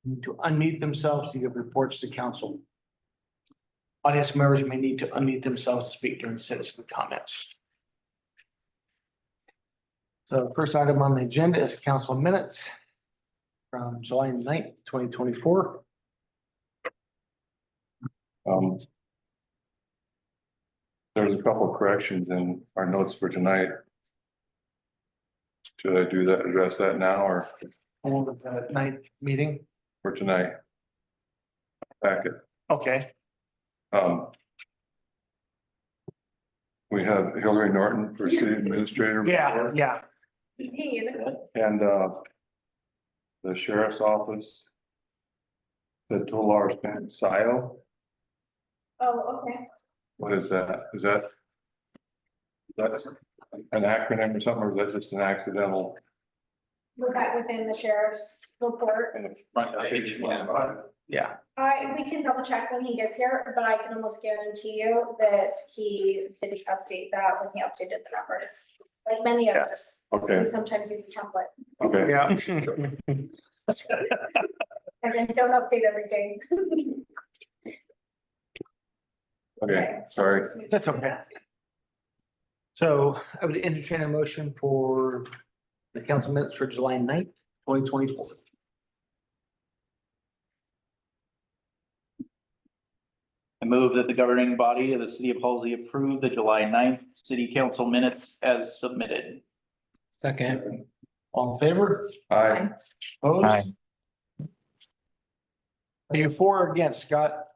need to unmute themselves to give reports to council. Audience members may need to unmute themselves to speak during citizen comments. So first item on the agenda is council minutes from July 9th, 2024. There's a couple of corrections in our notes for tonight. Should I do that, address that now or On the night meeting. for tonight? Packet. Okay. We have Hillary Norton for city administrator. Yeah, yeah. And the sheriff's office. The total hours spent, SIO. Oh, okay. What is that? Is that an acronym or something, or is that just an accidental? Was that within the sheriff's report? Front page. Yeah. We can double check when he gets here, but I can almost guarantee you that he didn't update that when he updated the numbers. Like many of us, Okay, we sometimes use a template. okay. Yeah. And then don't update everything. Okay, sorry. That's okay. So I would entertain a motion for the council minutes for July 9th, 2024. I move that the governing body of the city of Halsey approve the July 9th city council minutes as submitted. Second. All in favor? Aye. Opposed? Aye. Are you for or against, Scott?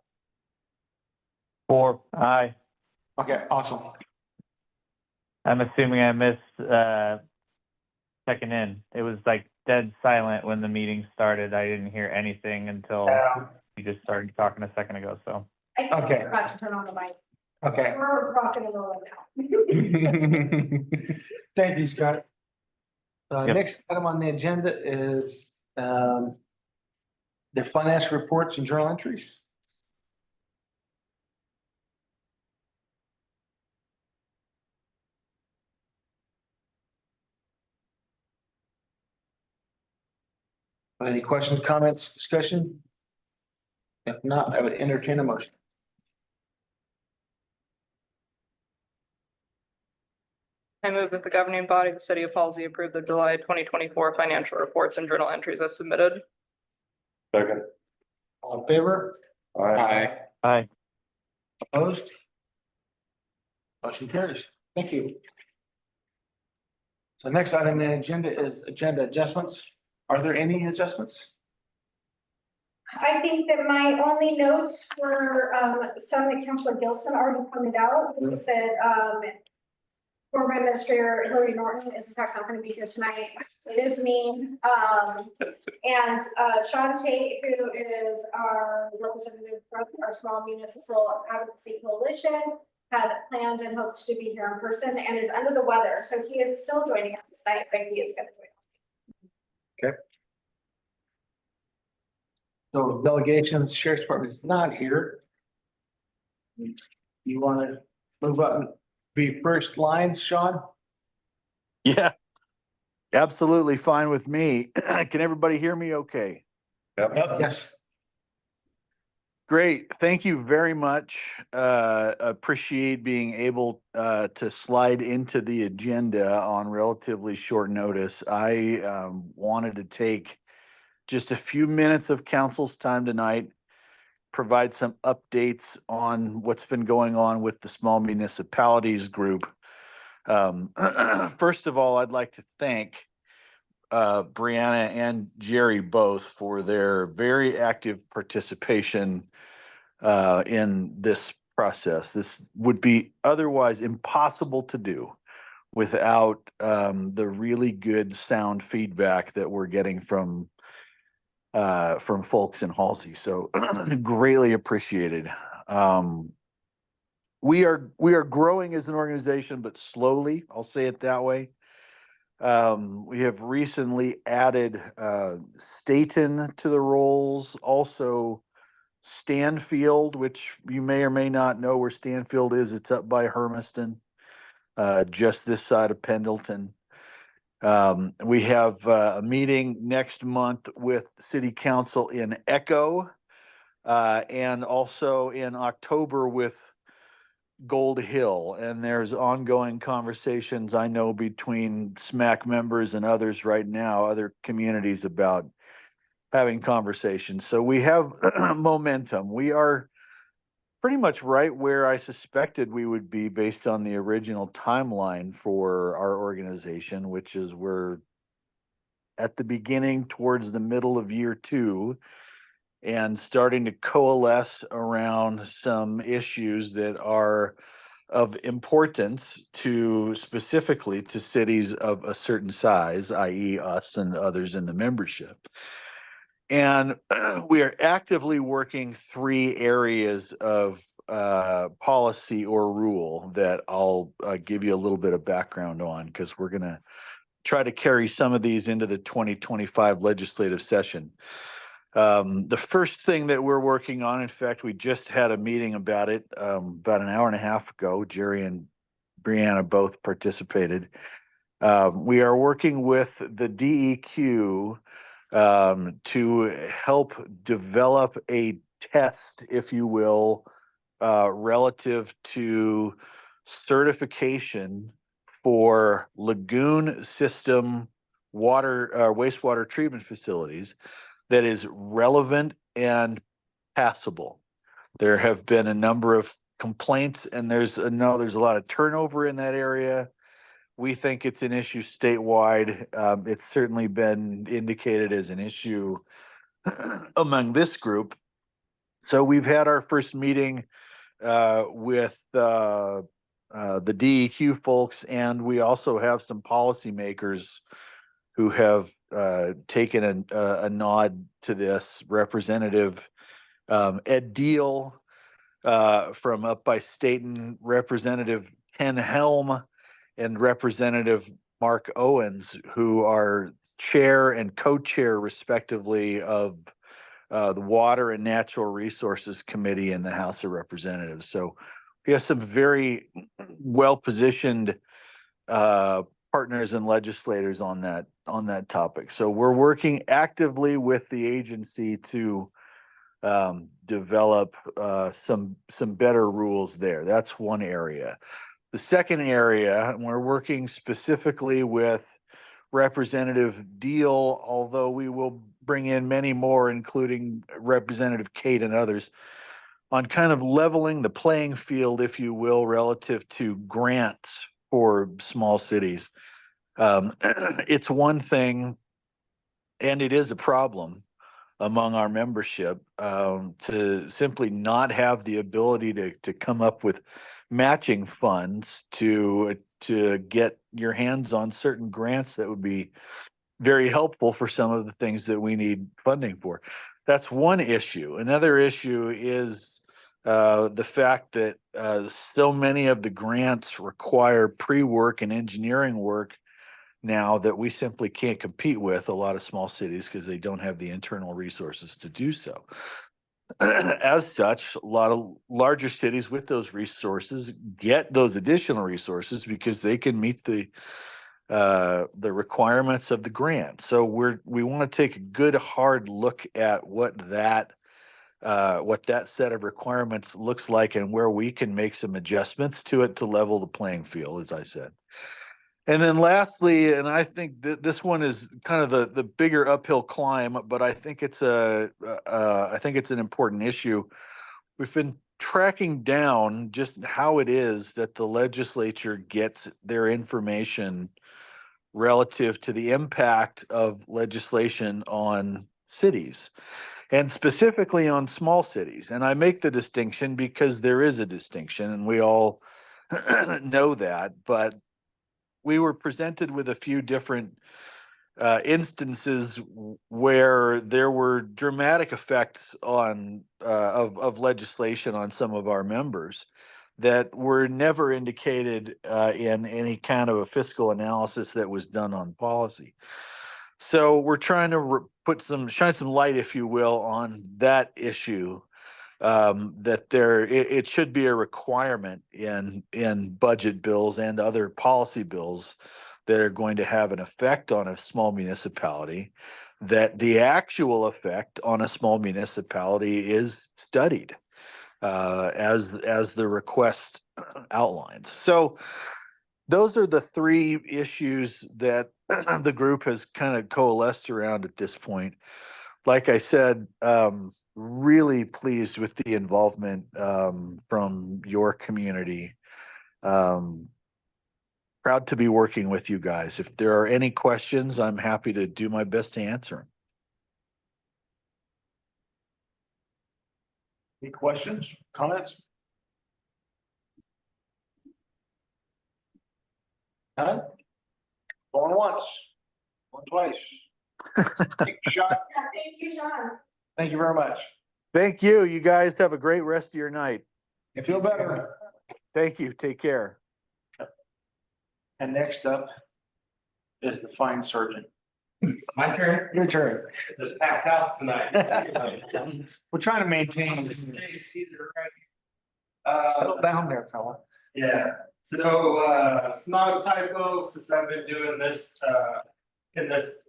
4, aye. Okay, awesome. I'm assuming I missed checking in. It was like dead silent when the meeting started. I didn't hear anything until you just started talking a second ago, so. I think Okay. I forgot to turn on the mic. Okay. We're rocking and rolling now. Thank you, Scott. Yep. Next item on the agenda is the financial reports and journal entries. Any questions, comments, discussion? If not, I would entertain a motion. I move that the governing body of the city of Halsey approve the July 2024 financial reports and journal entries as submitted. Second. All in favor? Aye. Aye. Opposed? Motion carries. Thank you. So next item on the agenda is agenda adjustments. Are there any adjustments? I think that my only notes were some that Councilor Gilson already pointed out, which is that former Administrator Hillary Norton is in fact not going to be here tonight. It is me. And Sean Tate, who is our representative from our small municipal advocacy coalition, had planned and hoped to be here in person and is under the weather. So he is still joining us tonight, but he is going to join us. Okay. So delegation, sheriff's department is not here. You want to move up and be first lines, Sean? Yeah, absolutely fine with me. Can everybody hear me okay? Yep. Yes. Great. Thank you very much. Appreciate being able to slide into the agenda on relatively short notice. I wanted to take just a few minutes of council's time tonight, provide some updates on what's been going on with the small municipalities group. First of all, I'd like to thank Brianna and Jerry both for their very active participation in this process. This would be otherwise impossible to do without the really good sound feedback that we're getting from folks in Halsey. So greatly appreciated. We are growing as an organization, but slowly, I'll say it that way. We have recently added Staten to the roles, also Stanfield, which you may or may not know where Stanfield is. It's up by Hermiston, just this side of Pendleton. We have a meeting next month with City Council in Echo, and also in October with Gold Hill. And there's ongoing conversations, I know, between SMAC members and others right now, other communities, about having conversations. So we have momentum. We are pretty much right where I suspected we would be based on the original timeline for our organization, which is we're at the beginning towards the middle of year 2 and starting to coalesce around some issues that are of importance to specifically to cities of a certain size, i.e. us and others in the membership. And we are actively working 3 areas of policy or rule that I'll give you a little bit of background on, because we're going to try to carry some of these into the 2025 legislative session. The first thing that we're working on, in fact, we just had a meeting about it about an hour and a half ago. Jerry and Brianna both participated. We are working with the DEQ to help develop a test, if you will, relative to certification for lagoon system water, wastewater treatment facilities that is relevant and passable. There have been a number of complaints, and there's a lot of turnover in that area. We think it's an issue statewide. It's certainly been indicated as an issue among this group. So we've had our first meeting with the DEQ folks, and we also have some policymakers who have taken a nod to this. Representative Ed Deal from up by Staten, Representative Ken Helm, and Representative Mark Owens, who are chair and co-chair respectively of the Water and Natural Resources Committee in the House of Representatives. So we have some very well-positioned partners and legislators on that topic. So we're working actively with the agency to develop some better rules there. That's one area. The second area, we're working specifically with Representative Deal, although we will bring in many more, including Representative Kate and others, on kind of leveling the playing field, if you will, relative to grants for small cities. It's one thing, and it is a problem among our membership, to simply not have the ability to come up with matching funds to get your hands on certain grants that would be very helpful for some of the things that we need funding for. That's one issue. Another issue is the fact that so many of the grants require pre-work and engineering work now that we simply can't compete with a lot of small cities because they don't have the internal resources to do so. As such, a lot of larger cities with those resources get those additional resources because they can meet the requirements of the grant. So we want to take a good hard look at what that set of requirements looks like and where we can make some adjustments to it to level the playing field, as I said. And then lastly, and I think that this one is kind of the bigger uphill climb, but I think it's an important issue. We've been tracking down just how it is that the legislature gets their information relative to the impact of legislation on cities, and specifically on small cities. And I make the distinction because there is a distinction, and we all know that, but we were presented with a few different instances where there were dramatic effects on of legislation on some of our members that were never indicated in any kind of a fiscal analysis that was done on policy. So we're trying to shine some light, if you will, on that issue. That it should be a requirement in budget bills and other policy bills that are going to have an effect on a small municipality, that the actual effect on a small municipality is studied as the request outlines. So those are the three issues that the group has kind of coalesced around at this point. Like I said, really pleased with the involvement from your community. Proud to be working with you guys. If there are any questions, I'm happy to do my best to answer them. Any questions, comments? None? Going once, going twice. Take a shot. Yeah, thank you, John. Thank you very much. Thank you. You guys have a great rest of your night. You feel better. Thank you. Take care. And next up is the fine surgeon. My turn. Your turn. It's a packed house tonight. We're trying to maintain. Stay seated right. Settle down there, fella. Yeah, so, it's not a typo since I've been doing this, in this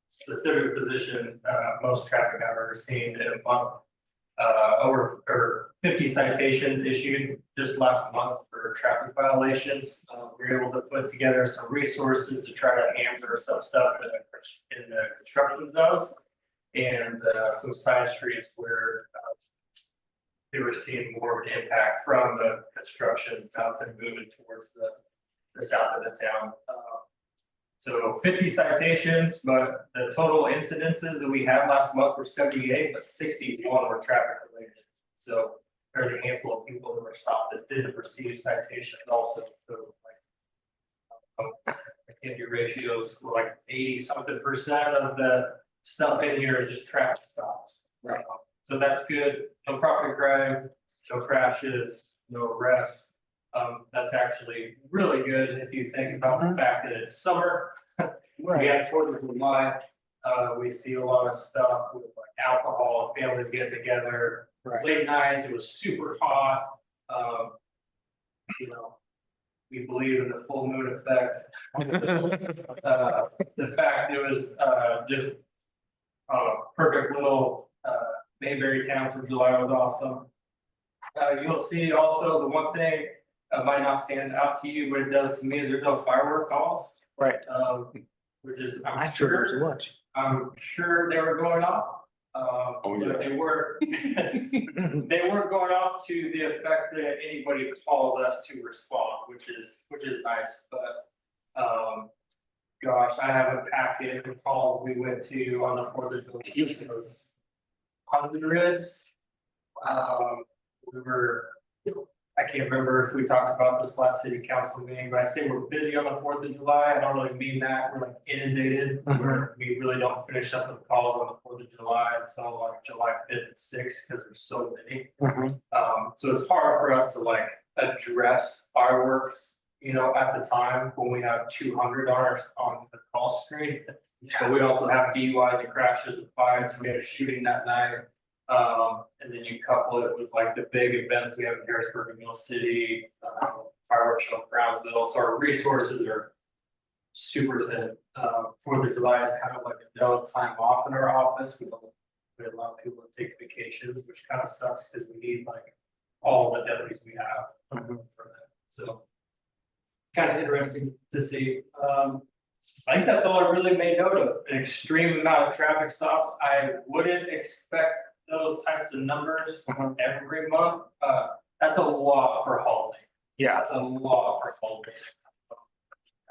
specific position, most traffic I've ever seen in a month. Over 50 citations issued just last month for traffic violations. We were able to put together some resources to try to answer some stuff in the construction zones. And, some side streets where, they were seeing more of an impact from the construction out and moving towards the south of the town. So 50 citations, but the total incidences that we had last month were 78, but 61 were traffic related. So there's a handful of people that were stopped that didn't receive citations also. So like, I can't do ratios, were like 80-something% of the stuff in here is just traffic stops. Right. So that's good. No property crime, no crashes, no arrests. That's actually really good if you think about the fact that it's summer. We had 4th of July. We see a lot of stuff with like alcohol, families getting together, late nights. It was super hot. You know, we believe in the full moon effect. The fact it was just perfect little Mayberry town for July was awesome. You'll see also the one thing might not stand out to you, but it does to me is there's no firework calls. Right. Which is, I'm sure there's lunch. I'm sure they were going off. But they were, they weren't going off to the effect that anybody called us to respond, which is nice, but, gosh, I have a packet of calls we went to on the 4th of July. It was hundreds. We were, I can't remember if we talked about this last city council meeting, but I say we're busy on the 4th of July. I don't really mean that. We're like inundated. We really don't finish up with calls on the 4th of July until like July 5th and 6th because there's so many. So it's hard for us to like address fireworks, you know, at the time when we have 200 on the call screen. But we also have DUIs and crashes and fires. We had a shooting that night. And then you couple it with like the big events we have in Harrisburg and Mill City, fireworks show in Brownsville. So our resources are super thin. 4th of July is kind of like a no time off in our office. We allow people to take vacations, which kind of sucks because we need like all the deputies we have for that. So kind of interesting to see. I think that's all I really made note of. An extreme amount of traffic stops. I wouldn't expect those types of numbers every month. That's a lot for Halsey. Yeah. That's a lot for Halsey.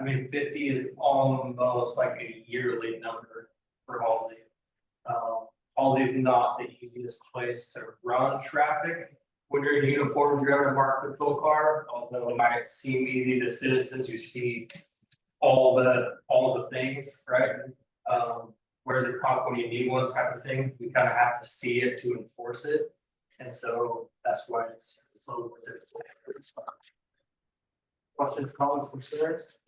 I mean, 50 is almost like a yearly number for Halsey. Halsey is not the easiest place to run traffic when you're in uniform driving a marked patrol car, although it might seem easy to citizens who see all the things, right? Whereas a cop, when you need one type of thing, we kind of have to see it to enforce it. And so that's why it's a little bit difficult. Questions, comments, concerns?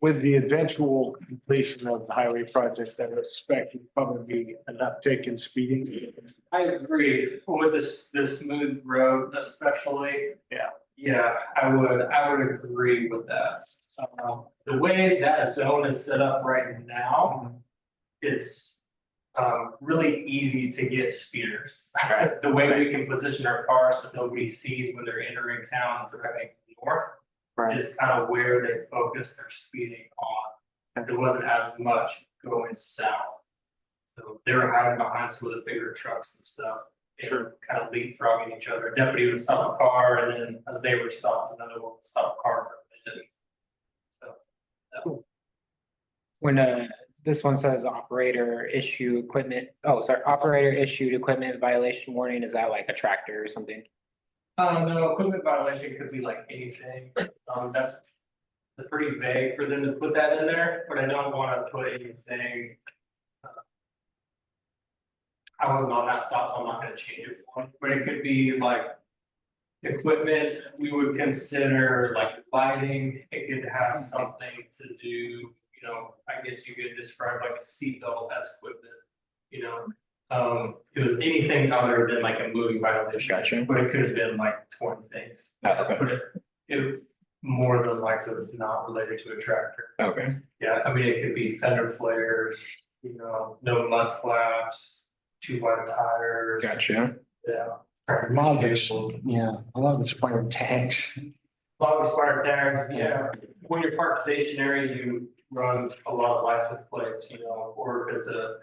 With the eventual completion of the highway project, I would expect probably be an uptick in speeding. I agree with this smooth road especially. Yeah. Yeah, I would agree with that. The way that zone is set up right now, it's really easy to get speeders. The way we can position our cars so nobody sees when they're entering town driving north is kind of where they focus their speeding on. There wasn't as much going south. So they were hiding behind some of the bigger trucks and stuff. Sure. Kind of leapfrogging each other. Deputy would stop a car, and then as they were stopped, another one would stop a car for a minute. So. When this one says operator issue equipment, operator issued equipment violation warning, is that like a tractor or something? No, equipment violation could be like anything. That's pretty vague for them to put that in there, but I don't want to put anything. I wasn't on that stop, so I'm not gonna change it for them, but it could be like. Equipment, we would consider like lighting, it could have something to do, you know, I guess you could describe like a seatbelt as equipment. You know, it was anything other than like a moving violation. Gotcha. But it could have been like 20 things. Okay. But it more than likely was not related to a tractor. Okay. Yeah, I mean, it could be fender flares, you know, no mud flaps, too wide tires. Gotcha. Yeah. A lot of it's, yeah, a lot of it's expired tags. A lot of expired tags, yeah. When you're parked stationary, you run a lot of license plates, you know, or if it's a.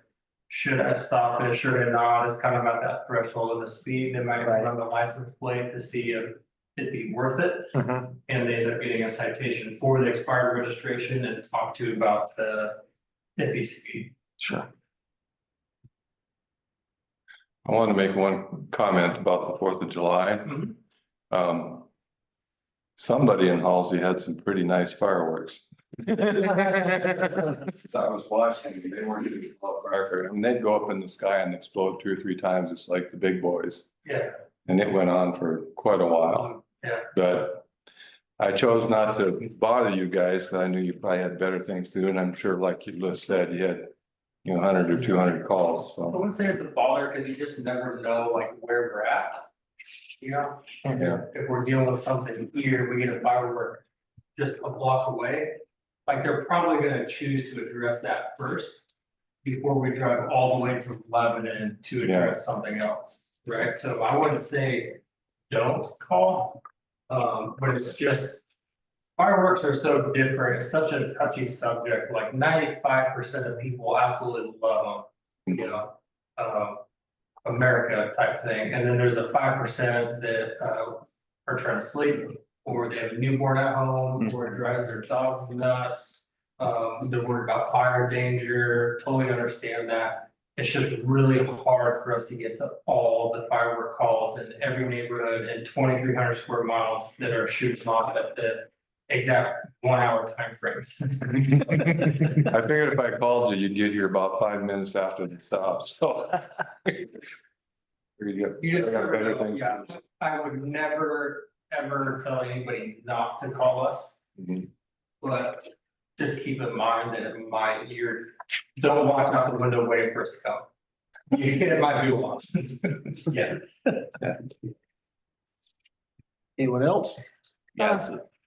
Should I stop it, should I not, it's kind of at that threshold of the speed, they might Right. run the license plate to see if it'd be worth it. And they end up getting a citation for the expired registration and talk to about the iffy speed. Sure. I want to make one comment about the 4th of July. Mhm. Somebody in Halsey had some pretty nice fireworks. So I was watching, they weren't getting a lot of fireworks, and they'd go up in the sky and explode 2 or 3 times, it's like the big boys. Yeah. And it went on for quite a while, Yeah, but I chose not to bother you guys, because I knew you probably had better things to do, and I'm sure, like you just said, you had, you know, 100 or 200 calls, I so. wouldn't say it's a bother, because you just never know like where we're at. You know, Yeah. if we're dealing with something here, we get a firework just a block away. Like they're probably gonna choose to address that first. Before we drive all the way to Lebanon to address something else, right? So I wouldn't say don't call. But it's just. Fireworks are so different, it's such a touchy subject, like 95% of people absolutely love them, you know. America type thing, and then there's a 5% that are trying to sleep. Or they have a newborn at home, or it drives their dogs nuts. They're worried about fire danger, totally understand that. It's just really hard for us to get to all the firework calls in every neighborhood in 2,300 square miles that are shooting off at the exact 1 hour time frame. I figured if I called you, you'd get here about 5 minutes after the stop, so. You just got better never know, things. yeah, I would never, ever tell anybody not to call us. Mhm. But just keep in mind that it might, don't walk out the window waiting for us to come. It might be lost. Yeah. Anyone else? Yeah,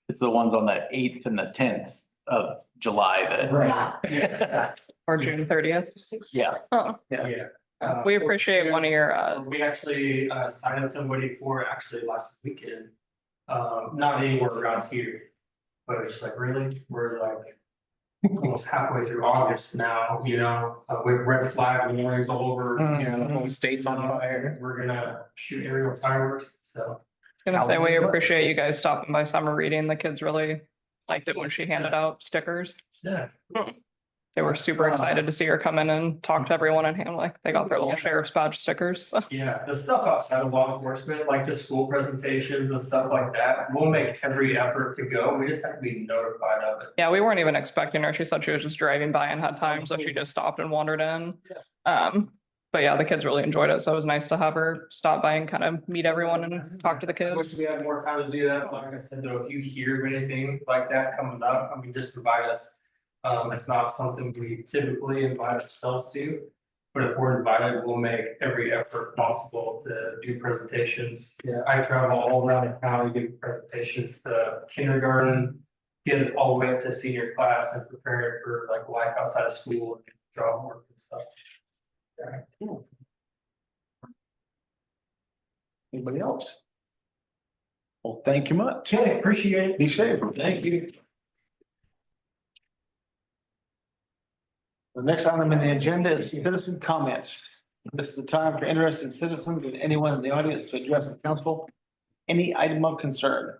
it's the ones on the 8th and the 10th of July that. Or June 30th. Yeah. Oh, Yeah. we appreciate one of your, We actually signed somebody for it actually last weekend. Not anywhere around here. But it's just like, really, we're like. Almost halfway through August now, you know, with red flag warnings all over. Yeah, the whole state's on fire. We're gonna shoot aerial fireworks, so. I was gonna say, we appreciate you guys stopping by summer reading. The kids really liked it when she handed out stickers. Yeah. They were super excited to see her come in and talk to everyone and hand like, they got their little sheriff's badge stickers. Yeah, the stuff outside of law enforcement, like the school presentations and stuff like that, we'll make every effort to go, we just have to be notified of it. Yeah, we weren't even expecting her. She said she was just driving by and had time, so she just stopped and wandered in. But yeah, the kids really enjoyed it, so it was nice to have her stop by and kind of meet everyone and talk to the I wish kids. we had more time to do that, like I said, though, if you hear of anything like that coming up, I mean, just invite us. It's not something we typically invite ourselves to. But if we're invited, we'll make every effort possible to do presentations. Yeah, I travel all around the county, do presentations to kindergarten. Kids all the way up to senior class and preparing for like life outside of school and job work and stuff. Anybody else? Well, thank you much. Okay, appreciate it. Be safe. Thank you. The next item on the agenda is citizen comments. This is the time for interested citizens and anyone in the audience to address the council. Any item of concern.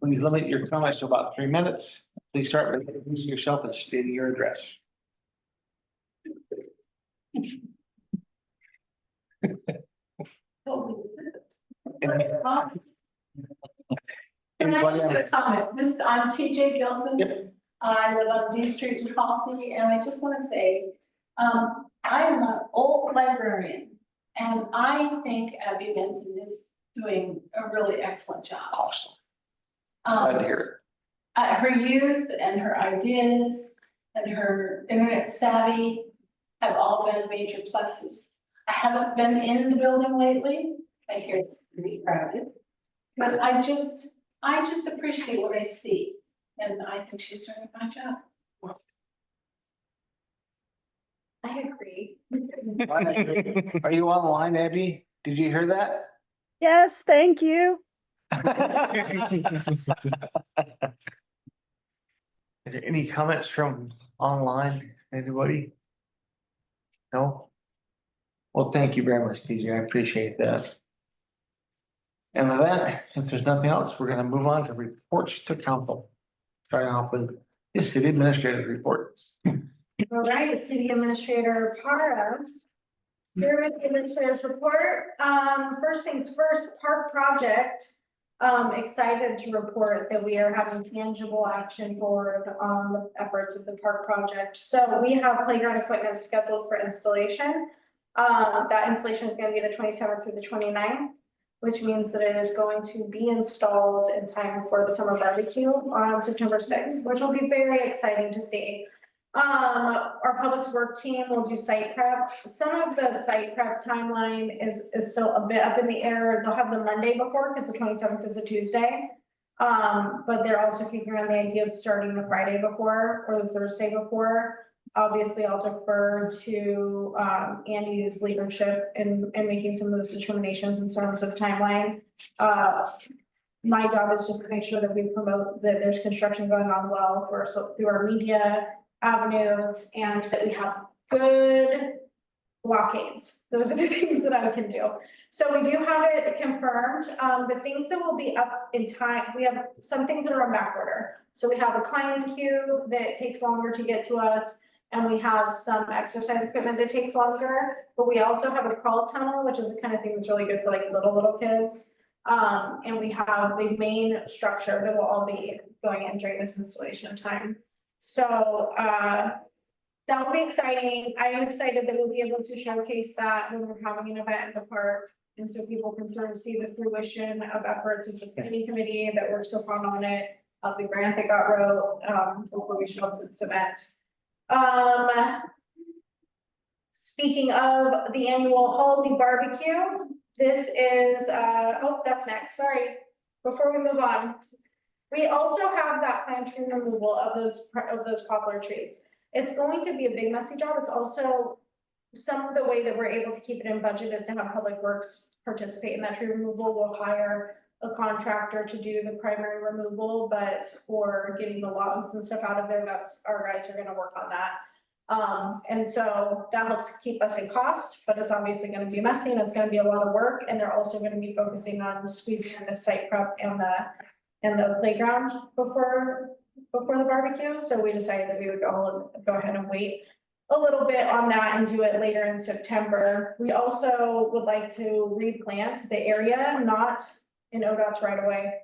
Please limit your comments to about 3 minutes. Please start by introducing yourself and stating your address. Anybody have- I'm TJ Gilson. Yep. I live on D Street in Halsey, and I just want to say, I am an old librarian, and I think Abby Benton is doing a really excellent job. Awesome. Glad to hear Her youth and her ideas and her internet savvy have all been major pluses. I haven't been in the building lately. I hear it's pretty crowded. But I just appreciate what I see, and I think she's doing a fine job. I agree. it. Are you online, Abby? Did you hear that? Yes, thank you. Is there any comments from online? Anybody? No? Well, thank you very much, TJ. I appreciate that. And with that, if there's nothing else, we're gonna move on to reports to council. Starting off with the city administrator's reports. All right, City Administrator Para. Here with the Administrator's report. First things first, park project. Excited to report that we are having tangible action forward on the efforts of the park project. So we have playground equipment scheduled for installation. That installation is gonna be the 27th through the 29th, which means that it is going to be installed in time for the summer barbecue on September 6th, which will be very exciting to see. Our public works team will do site prep. Some of the site prep timeline is still a bit up in the air. They'll have the Monday before because the 27th is a Tuesday. But they're also kicking around the idea of starting the Friday before or the Thursday before. Obviously, I'll defer to Andy's leadership in making some of those determinations in terms of timeline. My job is just to make sure that we promote that there's construction going on well through our media avenues and that we have good blockades. Those are the things that I can do. So we do have it confirmed. The things that will be up in time, we have some things that are on back order. So we have a climbing queue that takes longer to get to us. And we have some exercise equipment that takes longer, but we also have a crawl tunnel, which is the kind of thing that's really good for like little kids. And we have the main structure that will all be going in during this installation time. So that will be exciting. I am excited that we'll be able to showcase that when we're having an event in the park. And so people can sort of see the fruition of efforts of the committee that worked so hard on it, of the grant that got wrote before we show up to this event. Speaking of the annual Halsey barbecue, this is, oh, that's next, sorry. Before we move on, we also have that plant tree removal of those poplar trees. It's going to be a big messy job. It's also some of the way that we're able to keep it in budget is to have Public Works participate in that tree removal. We'll hire a contractor to do the primary removal, but for getting the logs and stuff out of there, that's our guys are gonna work on that. And so that helps keep us in cost, but it's obviously gonna be messy and it's gonna be a lot of work. And they're also gonna be focusing on squeezing in the site prep and the playground before the barbecue. So we decided that we would go ahead and wait a little bit on that and do it later in September. We also would like to replant the area, not in ODOT's right away.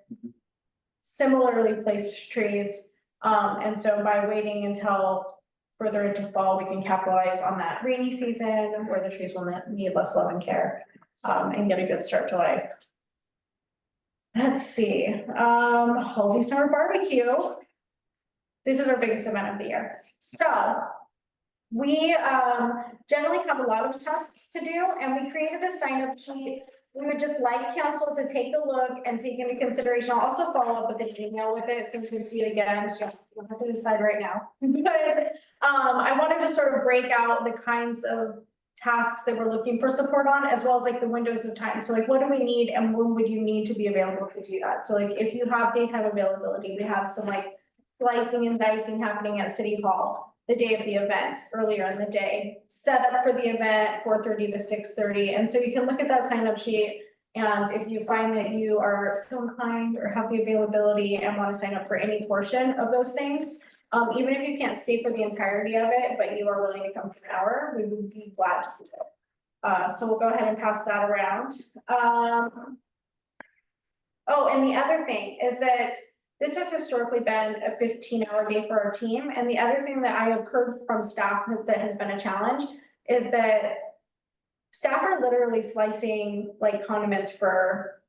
Similarly placed trees. And so by waiting until further into fall, we can capitalize on that rainy season where the trees will need less love and care and get a good start to life. Let's see, Halsey Summer Barbecue. This is our biggest event of the year. So We generally have a lot of tasks to do, and we created a sign-up sheet. We would just like council to take a look and take into consideration. I'll also follow up with an email with it so you can see it again. So you don't have to decide right now. But I wanted to sort of break out the kinds of tasks that we're looking for support on, as well as like the windows of time. So like, what do we need and when would you need to be available to do that? So like, if you have daytime availability, we have some like slicing and dicing happening at City Hall the day of the event, earlier in the day, set up for the event, 4:30 to 6:30. And so you can look at that sign up sheet. And if you find that you are so inclined or have the availability and want to sign up for any portion of those things, even if you can't stay for the entirety of it, but you are willing to come for an hour, we would be glad to see it. So we'll go ahead and pass that around. Oh, and the other thing is that this has historically been a 15-hour day for our team. And the other thing that I have heard from staff that has been a challenge is that staff are literally slicing like condiments for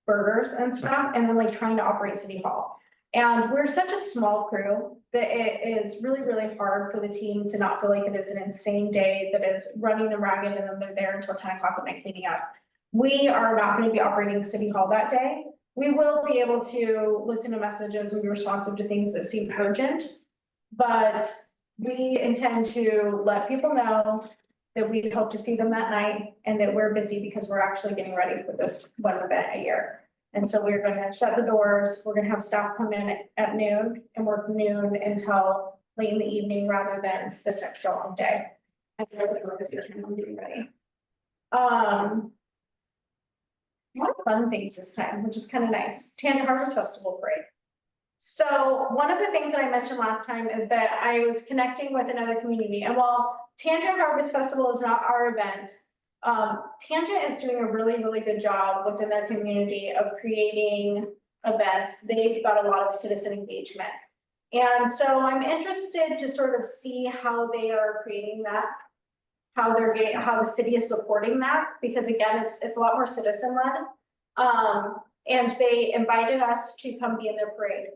burgers and stuff, and then like trying to operate City Hall. And we're such a small crew that it is really, really hard for the team to not feel like it is an insane day that is running them ragged and then they're there until 10 o'clock at night cleaning up. We are not going to be operating City Hall that day. We will be able to listen to messages and be responsive to things that seem urgent, but we intend to let people know that we hope to see them that night and that we're busy because we're actually getting ready for this one event a year. And so we're going to shut the doors. We're going to have staff come in at noon and work noon until late in the evening rather than this extra long day. And everybody is getting ready. A lot of fun things this time, which is kind of nice. Tangent Harvest Festival Parade. So one of the things that I mentioned last time is that I was connecting with another community, and while Tangent Harvest Festival is not our event, Tangent is doing a really, really good job within their community of creating events. They've got a lot of citizen engagement. And so I'm interested to sort of see how they are creating that, how the city is supporting that, because again, it's a lot more citizen led. And they invited us to come be in their parade.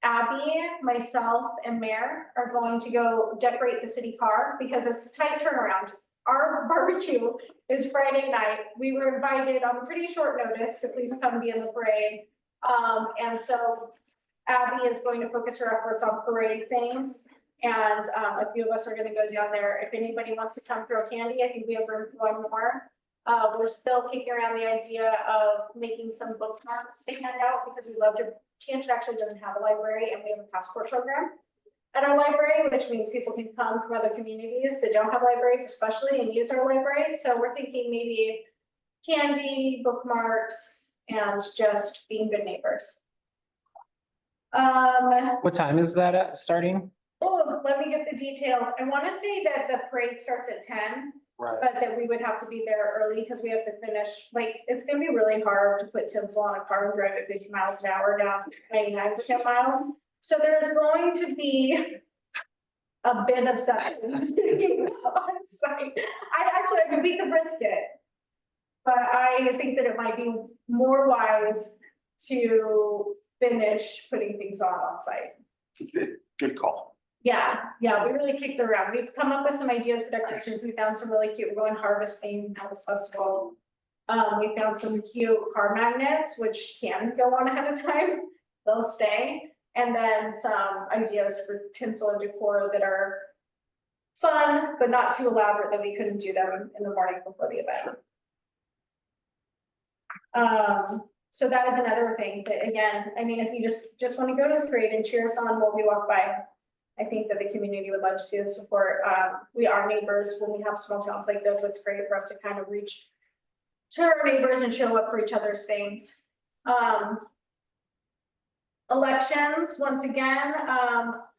Abby, myself, and Mayor are going to go decorate the city car because it's a tight turnaround. Our barbecue is Friday night. We were invited on pretty short notice to please come be in the parade. And so Abby is going to focus her efforts on parade things. And a few of us are going to go down there. If anybody wants to come throw candy, I think we have room for one more. We're still kicking around the idea of making some bookmarks to hand out because we love to. Tangent actually doesn't have a library, and we have a passport program at our library, which means people can come from other communities that don't have libraries, especially, and use our library. So we're thinking maybe candy, bookmarks, and just being good neighbors. What time is that at starting? Oh, let me get the details. I want to say that the parade starts at 10. Right. But that we would have to be there early because we have to finish, like, it's gonna be really hard to put tinsel on a car and drive at 50 miles an hour down 99 to 10 miles. So there's going to be a bit of sex on site. I could beat the brisket. But I think that it might be more wise to finish putting things on site. Good call. Yeah, we really kicked around. We've come up with some ideas for decorations. We found some really cute, we're going harvest festival. We found some cute car magnets, which can go on ahead of time. They'll stay. And then some ideas for tinsel and decor that are fun, but not too elaborate that we couldn't do them in the morning before the event. So that is another thing that, again, I mean, if you just want to go to the parade and cheer us on while we walk by, I think that the community would love to see the support. We are neighbors when we have small towns like this. It's great for us to kind of reach to our neighbors and show up for each other's things. Elections, once again,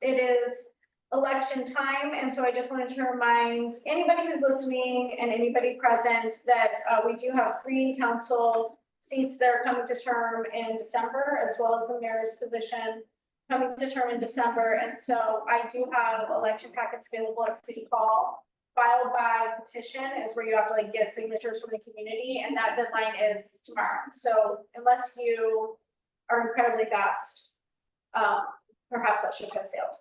it is election time. And so I just wanted to remind anybody who's listening and anybody present that we do have 3 council seats that are coming to term in December, as well as the mayor's position coming to term in December. And so I do have election packets available at City Hall. Filed by petition is where you have to like get signatures from the community, and that deadline is tomorrow. So unless you are incredibly fast, perhaps that ship has sailed.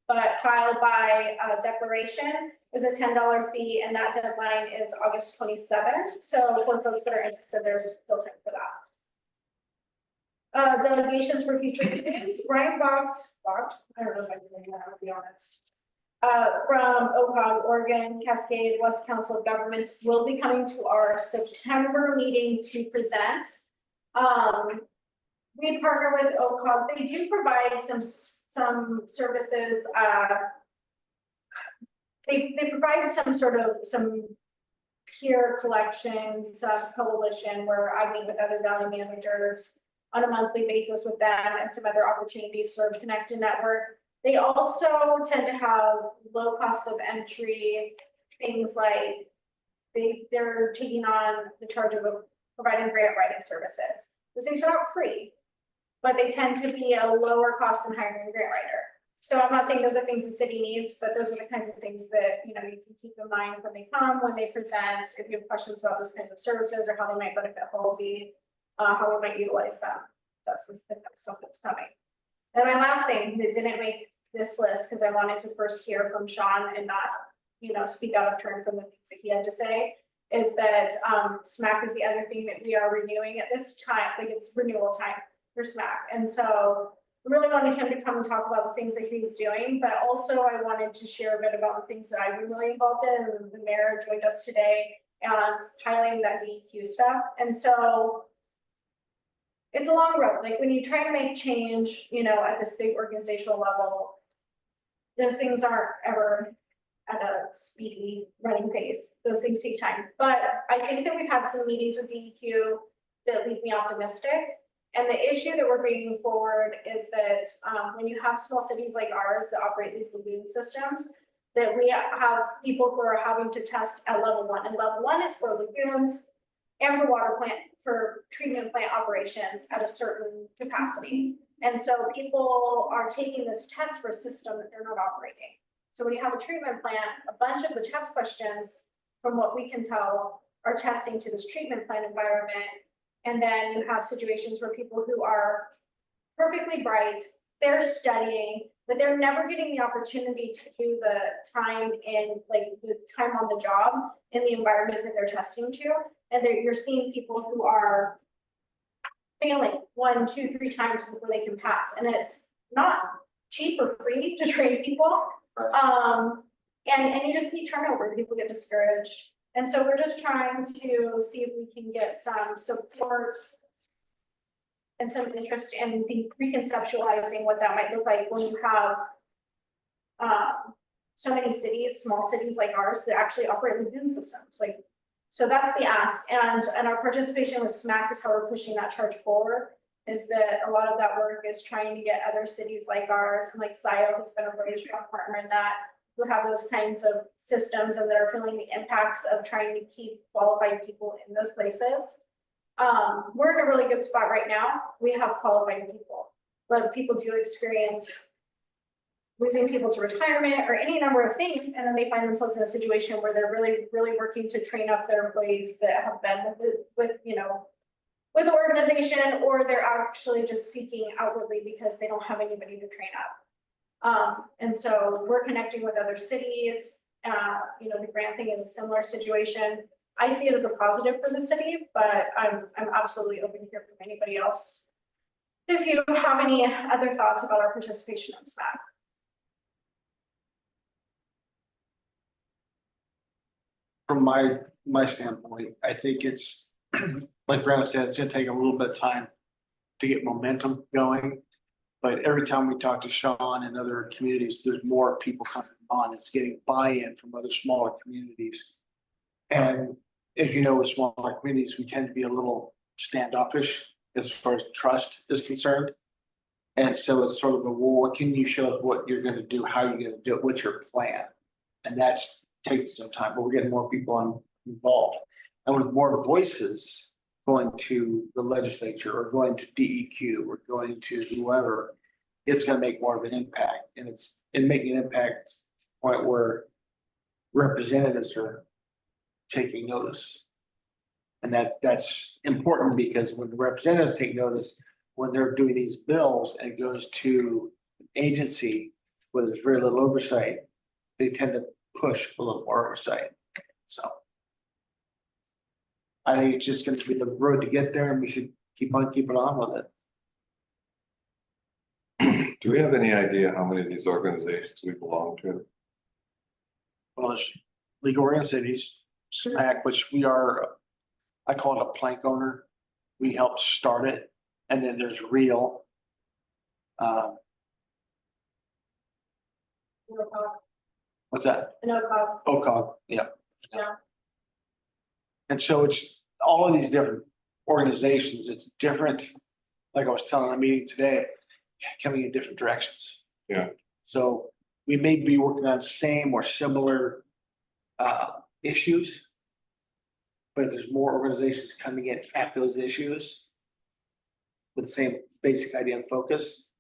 but filed by declaration is a $10 fee, and that deadline is August 27th. So for folks that are interested, there's still time for that. Delegations for future meetings, Brian Vogt, I don't know if I'm doing that, I'll be honest. From OCOG, Oregon Cascade West Council of Governments will be coming to our September meeting to present. We partner with OCOG. They do provide some services. They provide some peer collections, coalition where I meet with other valley managers on a monthly basis with them, and some other opportunities for connect and network. They also tend to have low cost of entry, things like they're taking on the charge of providing grant writing services. Those things are not free, but they tend to be a lower cost than hiring a grant writer. So I'm not saying those are things the city needs, but those are the kinds of things that, you can keep in mind when they come, when they present, if you have questions about those kinds of services or how they might benefit Halsey, how we might utilize them. That's the kind of stuff that's coming. And my last thing that didn't make this list, because I wanted to first hear from Sean and not, speak out of turn from the things that he had to say, is that SMAC is the other thing that we are renewing at this time, like it's renewal time for SMAC. And so I really wanted him to come and talk about the things that he's doing, but also I wanted to share a bit about the things that I've been really involved in. And the mayor joined us today and highlighting that DEQ stuff. And so it's a long road. Like when you try to make change, at this big organizational level, those things aren't ever at a speedy running pace. Those things take time. But I think that we've had some meetings with DEQ that leave me optimistic. And the issue that we're bringing forward is that when you have small cities like ours that operate these lagoon systems, that we have people who are having to test at level 1. And level 1 is for lagoons and for treatment plant operations at a certain capacity. And so people are taking this test for a system that they're not operating. So when you have a treatment plant, a bunch of the test questions, from what we can tell, are testing to this treatment plant environment. And then you have situations where people who are perfectly bright, they're studying, but they're never getting the opportunity to do the time the time on the job in the environment that they're testing to. And you're seeing people who are failing 1, 2, 3 times before they can pass. And it's not cheap or free to train people. And you just see turnover, people get discouraged. And so we're just trying to see if we can get some support and some interest in reconceptualizing what that might look like when you have so many cities, small cities like ours, that actually operate lagoon systems. So that's the ask. And our participation with SMAC is how we're pushing that charge forward, is that a lot of that work is trying to get other cities like ours, and like SIO has been a really strong partner in that, who have those kinds of systems and that are feeling the impacts of trying to keep qualified people in those places. We're in a really good spot right now. We have qualified people, but people do experience losing people to retirement or any number of things, and then they find themselves in a situation where they're really, really working to train up their employees that have been with the organization, or they're actually just seeking outwardly because they don't have anybody to train up. And so we're connecting with other cities. The grant thing is a similar situation. I see it as a positive for the city, but I'm absolutely open to hear from anybody else if you have any other thoughts about our participation in SMAC. From my standpoint, I think it's, like Brad said, it's gonna take a little bit of time to get momentum going. But every time we talk to Sean and other communities, there's more people signing on. It's getting buy-in from other smaller communities. And as you know, with smaller communities, we tend to be a little standoffish as far as trust is concerned. And so it's sort of a, well, can you show us what you're gonna do, how you're gonna do it, what's your plan? And that's takes some time, but we're getting more people involved. And with more voices going to the legislature or going to DEQ or going to whoever, it's going to make more of an impact. And it's making an impact to the point where representatives are taking notice. And that's important, because when the representatives take notice, when they're doing these bills and it goes to an agency, where there's very little oversight, they tend to push a little more oversight, so. I think it's just gonna be the road to get there and we should keep on keeping on with it. Do we have any idea how many of these organizations we belong to? Well, there's League of Oregon Cities, SMAC, which we are, I call it a plank owner. We helped start it, and then there's Real. What's that? OCOG, yeah. Yeah. And so it's all of these different organizations, it's different, like I was telling a meeting today, coming in different directions. Yeah. So we may be working on same or similar issues. But if there's more organizations coming in at those issues with the same basic idea and focus,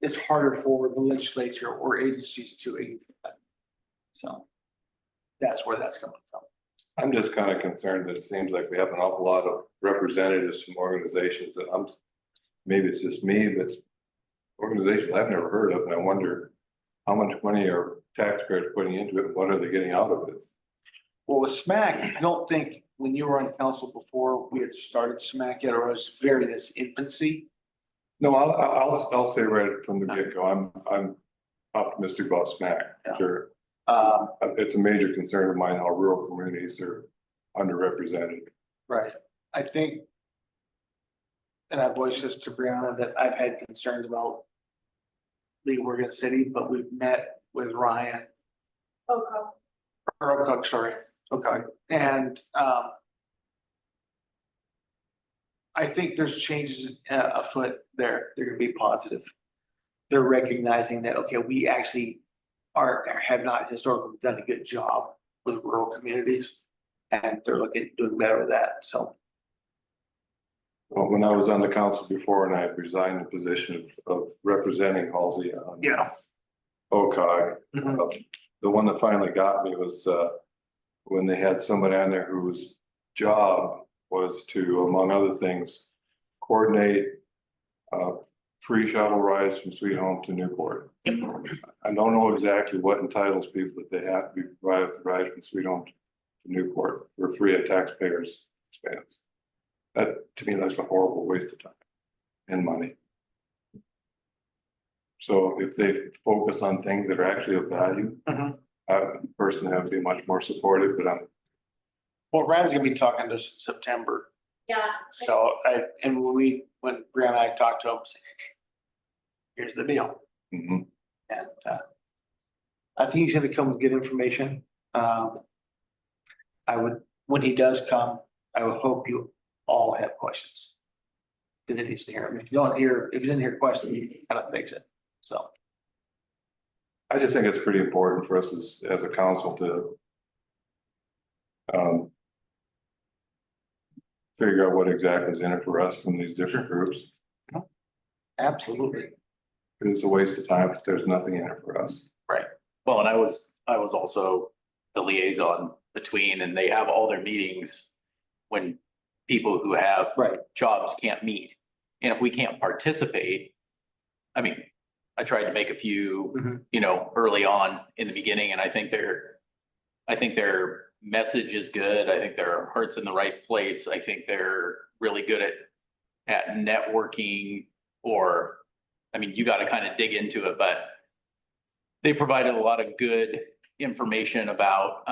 it's harder for the legislature or agencies to ignore that. So that's where that's coming from. I'm just kind of concerned that it seems like we have an awful lot of representatives from organizations that maybe it's just me, but organizations I've never heard of, and I wonder how much money are taxpayers putting into it, what are they getting out of it? Well, with SMAC, I don't think when you were on council before, we had started SMAC yet, or it was very in its infancy. No, I'll say right from the get-go, I'm optimistic about SMAC, Yeah. sure. It's a major concern of mine how rural communities are underrepresented. Right. I think, and I voiced this to Brianna, that I've had concerns about League of Oregon City, but we've met with Ryan. Or sorry, okay, and I think there's changes afoot there, they're gonna be positive. They're recognizing that, okay, we actually have not historically done a good job with rural communities. And they're looking at doing better with that, so. Well, when I was on the council before and I resigned the position of representing Halsey on OCOG, the one that finally got me was when they had somebody on there whose job was to, among other things, coordinate free shuttle rides from Sweet Home to Newport. I don't know exactly what entitles people that they have to be provided with the ride from Sweet Home to Newport for free at taxpayers' expense. That, to me, that's a horrible waste of time and money. So if they focus on things that are actually of value, personally, I would be much more supportive, but Well, Ryan's gonna be talking to us in September, Yeah. so and when Brianna and I talked to him, here's the deal. mhm. And I think he's gonna come with good information. When he does come, I would hope you all have questions. Because it needs to hear them. If you didn't hear questions, you kind of fix it, so. I just think it's pretty important for us as a council to figure out what exactly is in it for us from these different groups. Absolutely. It's a waste of time if there's nothing in it for us. Right. Well, and I was also the liaison between, and they have all their meetings when people who have jobs can't meet. And if we can't participate, I mean, I tried to make a few, early on in the beginning, and I think their message is good. I think their heart's in the right place. I think they're really good at networking, or, I mean, you got to kind of dig into it, but they provided a lot of good information about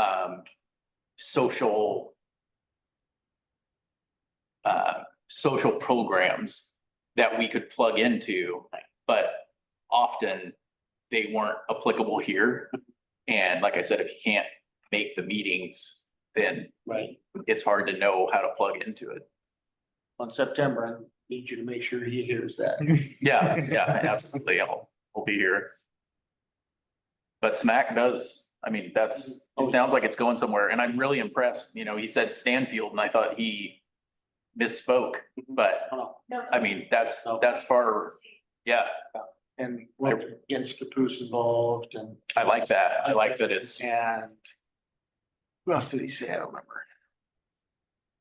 social programs that we could plug into, but often they weren't applicable here. And like I said, if you can't make the meetings, then it's hard to know how to plug into it. On September, I need you to make sure he hears that. Yeah, absolutely. I'll be here. But SMAC does, I mean, it sounds like it's going somewhere, and I'm really impressed. He said Stanfield, and I thought he misspoke, but I mean, that's far, And against Caboose involved, and I like that. I like that it's. and who else did he say? I don't remember.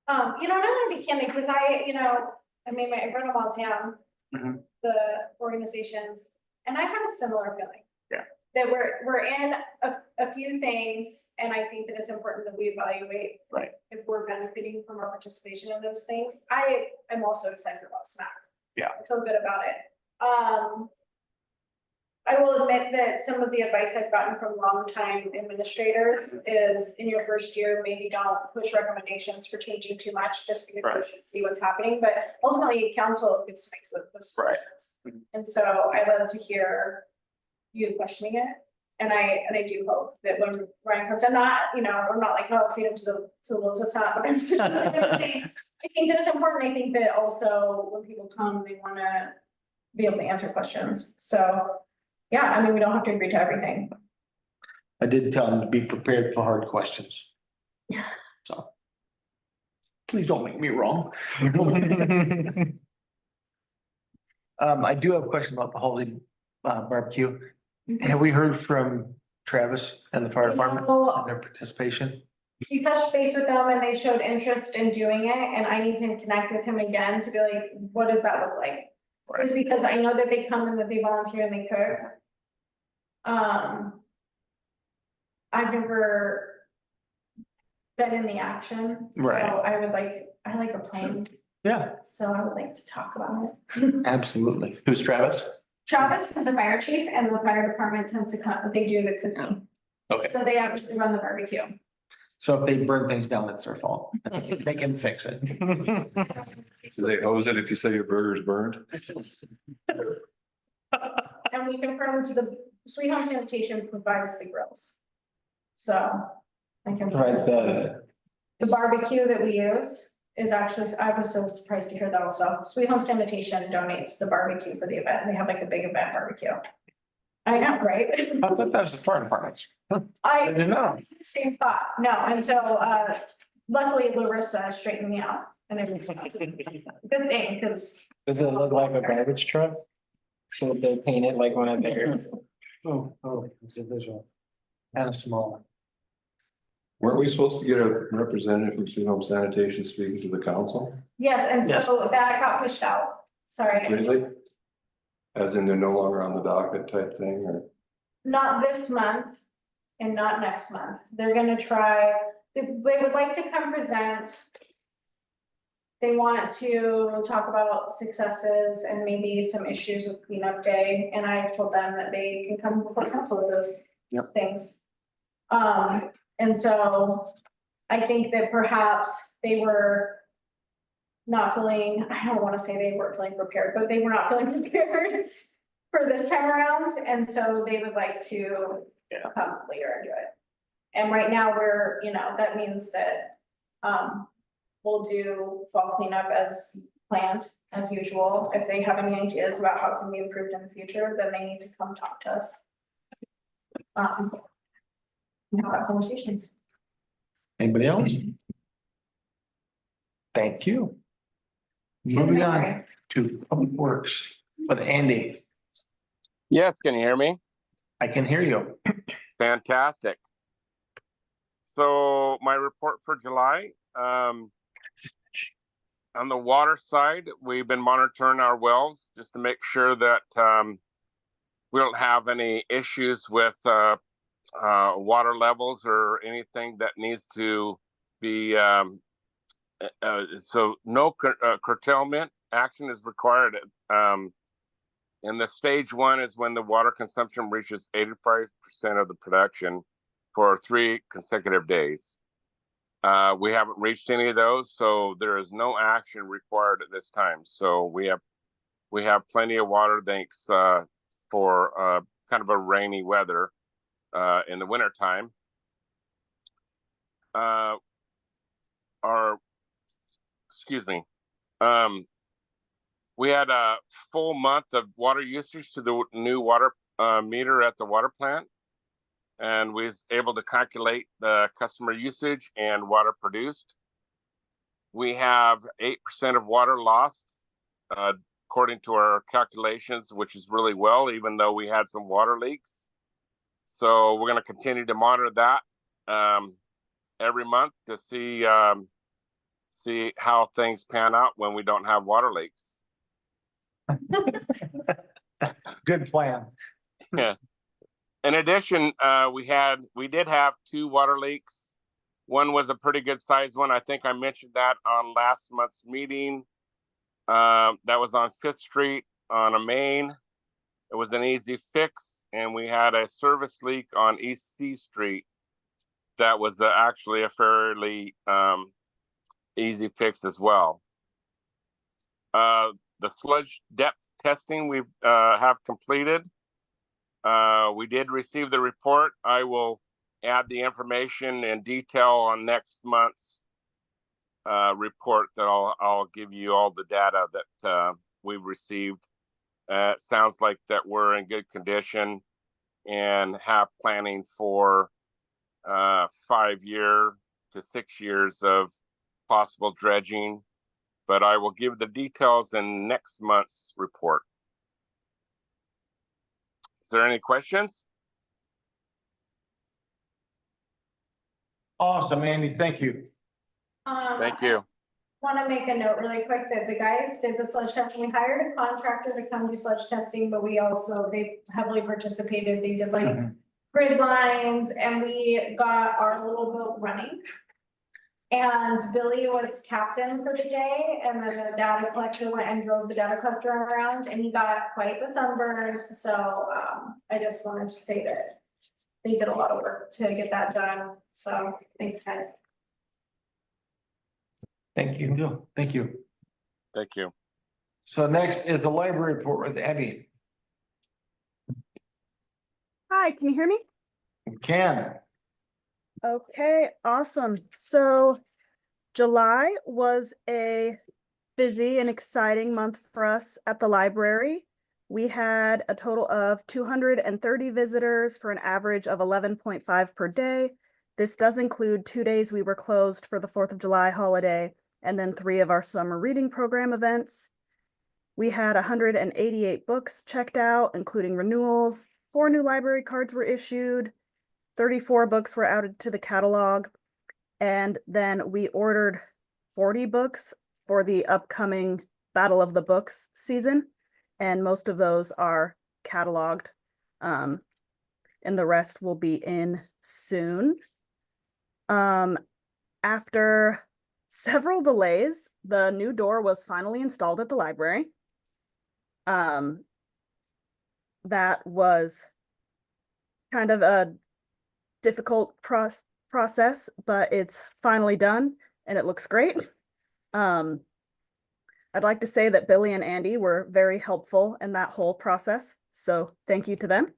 I don't want to be candid because I run them all down, the organizations, and I have a similar feeling. Yeah. That we're in a few things, and I think that it's important that we evaluate. Right. If we're benefiting from our participation in those things. I am also excited about SMAC. Yeah. I feel good about it. I will admit that some of the advice I've gotten from longtime administrators is in your first year, maybe don't push recommendations for changing too much just because Right. you should see what's happening, but ultimately council gets to make those Right. decisions. And so I love to hear you questioning it. And I do hope that when Ryan comes, I'm not, I'm not like, oh, feed him to the wolves, that's not what I'm saying. I think that it's important. I think that also when people come, they wanna be able to answer questions. So, yeah, I mean, we don't have to agree to everything. I did tell them to be prepared for hard questions. So. Please don't make me wrong. I do have a question about the Halsey barbecue. Have we heard from Travis and the fire department and their participation? We touched base with them and they showed interest in doing it, and I need to connect with him again to be like, what does that look like? It's because I know that they come and that they volunteer and they cook. I've never been in the action, so Right. I like a plan, Yeah, so I would like to talk about it. absolutely. Who's Travis? Travis is the fire chief and the fire department tends to come, they do the cooking. Okay. So they actually run the barbecue. So if they burn things down, it's their fault. They can fix it. Do they hose it if you say your burger's burned? And we confirmed the Sweet Home Sanitation provides the grills. So I can. Provides The barbecue that we use is actually, I was so surprised to hear that also. Sweet Home Sanitation donates the barbecue for the event. They have like a big event barbecue. I know, right? I thought that was the fire department. I didn't know. same thought, no, and so luckily Larissa straightened me out and it's a good thing, because. Does it look like a garbage truck? So they paint it like one of theirs. Oh, it's a visual. And a small. Weren't we supposed to get a representative from Sweet Home Sanitation speaking to the council? Yes, and so that got pushed out, sorry. Really? As in they're no longer on the docket type thing, or? Not this month and not next month. They're gonna try, they would like to come present. They want to talk about successes and maybe some issues with cleanup day, and I've told them that they can come before council with those things. And so I think that perhaps they were not feeling, I don't wanna say they weren't feeling prepared, but they were not feeling prepared for this time around, and so they would like to come later and do it. And right now we're, that means that, we'll do fall cleanup as planned, as usual. If they have any ideas about how it can be improved in the future, then they need to come talk to us. And have that conversation. Anybody else? Thank you. Moving on to Public Works, but Andy, Yes, can you hear me? I can hear you. Fantastic. So my report for July, on the water side, we've been monitoring our wells just to make sure that we don't have any issues with water levels or anything that needs to be so no curtailment action is required. And the stage one is when the water consumption reaches 85% of the production for 3 consecutive days. We haven't reached any of those, so there is no action required at this time. So we have plenty of water, thanks for kind of a rainy weather in the winter time. We had a full month of water usage to the new water meter at the water plant, and we was able to calculate the customer usage and water produced. We have 8% of water lost, according to our calculations, which is really well, even though we had some water leaks. So we're going to continue to monitor that every month to see how things pan out when we don't have water leaks. Good plan. Yeah. In addition, we did have 2 water leaks. One was a pretty good sized one. I think I mentioned that on last month's meeting. That was on 5th Street on a main. It was an easy fix, and we had a service leak on East C Street. That was actually a fairly easy fix as well. The sludge depth testing we have completed. We did receive the report. I will add the information in detail on next month's report that I'll give you all the data that we've received. It sounds like that we're in good condition and have planning for 5 to 6 years of possible dredging, but I will give the details in next month's report. Is there any questions? Awesome, Andy, thank you. Thank you. Want to make a note really quick that the guys did the sludge testing. We hired a contractor to come do sludge testing, but they heavily participated. They did like grid lines, and we got our little boat running. And Billy was captain for the day, and then the data collector went and drove the data collector around, and he got quite the sunburn. So I just wanted to say that they did a lot of work to get that done. So thanks, guys. Thank you. Thank you. Thank you. So next is the library report with Abby. Hi, can you hear me? We can. Okay, awesome. So July was a busy and exciting month for us at the library. We had a total of 230 visitors for an average of 11.5 per day. This does include 2 days we were closed for the 4th of July holiday, and then 3 of our summer reading program events. We had 188 books checked out, including renewals. 4 new library cards were issued. 34 books were added to the catalog. And then we ordered 40 books for the upcoming Battle of the Books season. And most of those are cataloged. And the rest will be in soon. After several delays, the new door was finally installed at the library. That was kind of a difficult process, but it's finally done and it looks great. I'd like to say that Billy and Andy were very helpful in that whole process, so thank you to them.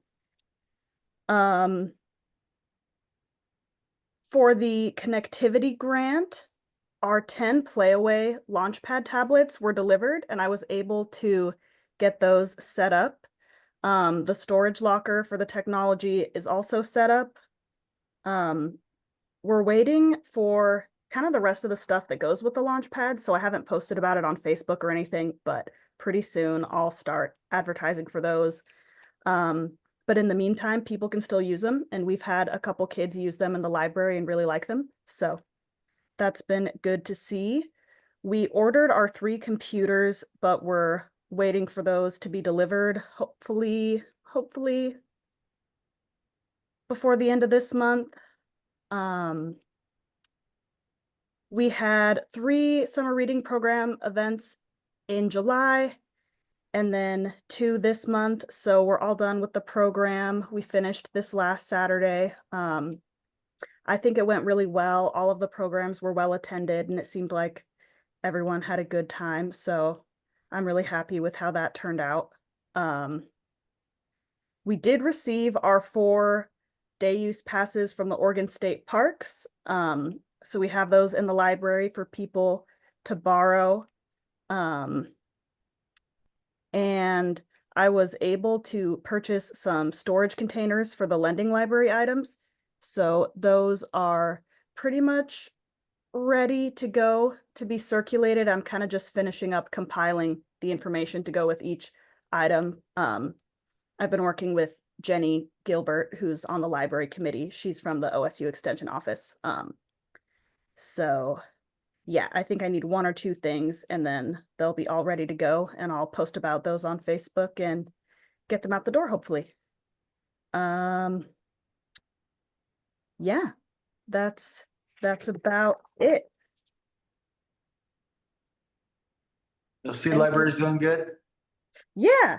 For the connectivity grant, our 10 Playaway Launchpad tablets were delivered, and I was able to get those set up. The storage locker for the technology is also set up. We're waiting for kind of the rest of the stuff that goes with the Launchpad, so I haven't posted about it on Facebook or anything, but pretty soon I'll start advertising for those. But in the meantime, people can still use them, and we've had a couple kids use them in the library and really like them, so that's been good to see. We ordered our 3 computers, but we're waiting for those to be delivered, hopefully before the end of this month. We had 3 summer reading program events in July, and then 2 this month, so we're all done with the program. We finished this last Saturday. I think it went really well. All of the programs were well attended, and it seemed like everyone had a good time, so I'm really happy with how that turned out. We did receive our 4 day use passes from the Oregon State Parks. So we have those in the library for people to borrow. And I was able to purchase some storage containers for the lending library items. So those are pretty much ready to go to be circulated. I'm kind of just finishing up compiling the information to go with each item. I've been working with Jenny Gilbert, who's on the library committee. She's from the OSU Extension Office. So yeah, I think I need 1 or 2 things, and then they'll be all ready to go, and I'll post about those on Facebook and get them out the door, hopefully. Yeah, that's about it. You'll see library's doing good. Yeah.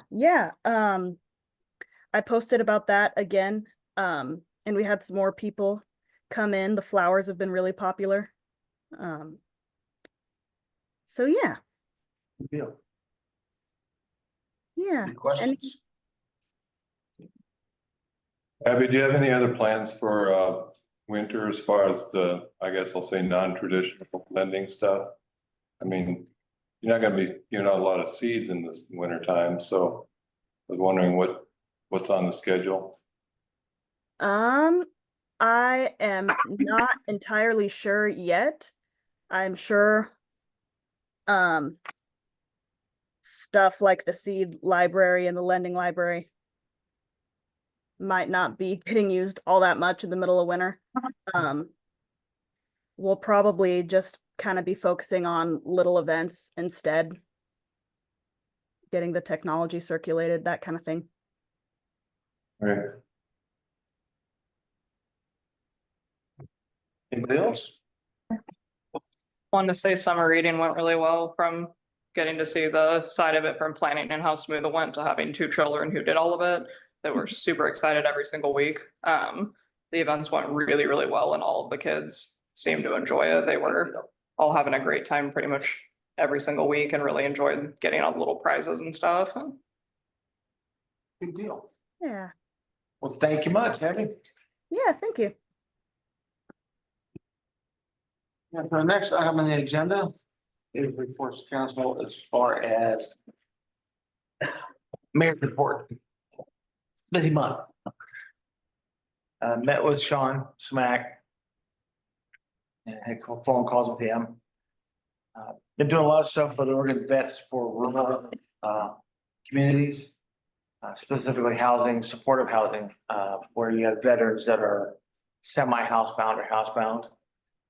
I posted about that again. And we had some more people come in. The flowers have been really popular. So yeah. Good deal. Yeah. Any questions? Abby, do you have any other plans for winter as far as the, I guess I'll say, non-traditional lending stuff? I mean, you're not gonna be, a lot of seeds in this winter time, so I was wondering what's on the schedule. I am not entirely sure yet. I'm sure stuff like the seed library and the lending library might not be getting used all that much in the middle of winter. We'll probably just kind of be focusing on little events instead, getting the technology circulated, that kind of thing. Right. Anybody else? Wanted to say summer reading went really well, from getting to see the side of it from planning and how smooth it went to having 2 children who did all of it. They were super excited every single week. The events went really, really well and all of the kids seemed to enjoy it. They were all having a great time pretty much every single week and really enjoyed getting all the little prizes and stuff. Good deal. Yeah. Well, thank you much, Abby. Yeah, thank you. And for the next item on the agenda is reports to council as far as mayor's report. Busy month. Met with Sean Smack. And had phone calls with him. Been doing a lot of stuff with Oregon Vets for rural communities. Specifically housing, supportive housing, where you have veterans that are semi-housebound or housebound.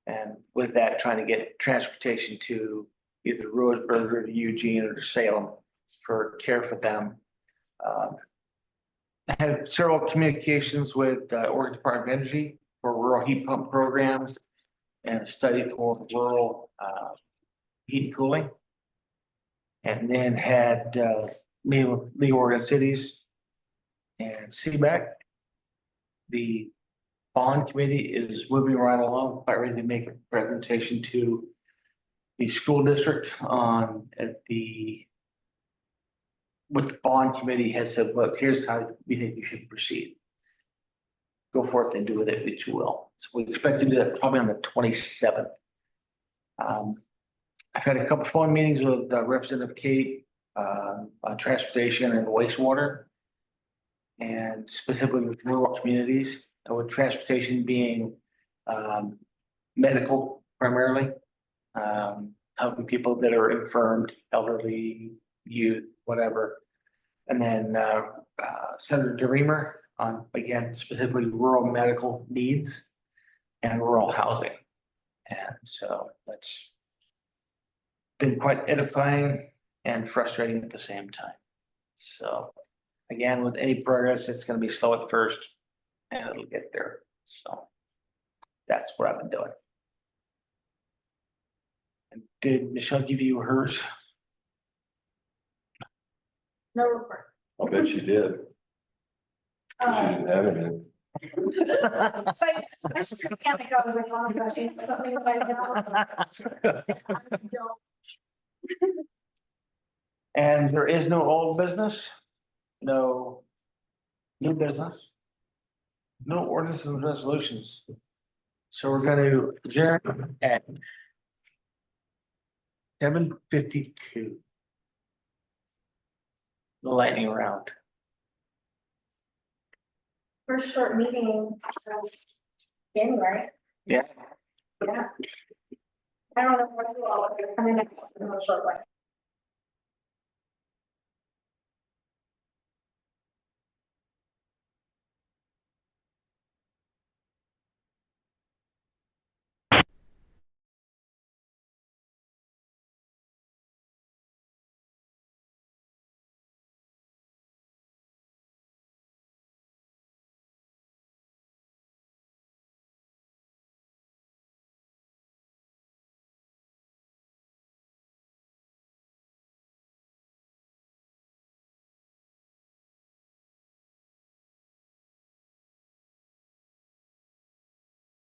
And with that, trying to get transportation to either Roseburg or to Eugene or to Salem for care for them. I had several communications with Oregon Department of Energy for rural heat pump programs and a study for rural heat and cooling. And then had meeting with League of Oregon Cities and CBAC. The bond committee is moving right along, quite ready to make a presentation to the school district on what the bond committee has said, look, here's how we think you should proceed. Go forth and do with it what you will. So we expect to do that probably on the 27th. I've had a couple phone meetings with Representative Kate on transportation and wastewater. And specifically with rural communities, with transportation being medical primarily, helping people that are infirmed, elderly, youth, whatever. And then Senator DeReamer on, again, specifically rural medical needs and rural housing. And so that's been quite edifying and frustrating at the same time. So again, with any progress, it's going to be slow at first and it'll get there. So that's what I've been doing. And did Michelle give you hers? No report. I'll bet she did. She didn't have anything. I just can't think I was like, oh my gosh, something like that. And there is no old business, no new business, no ordinances and resolutions. So we're going to adjourn at 7:52. The lightning round. First short meeting since January. Yeah. Yeah. I don't know what's all of it's coming next in a short way.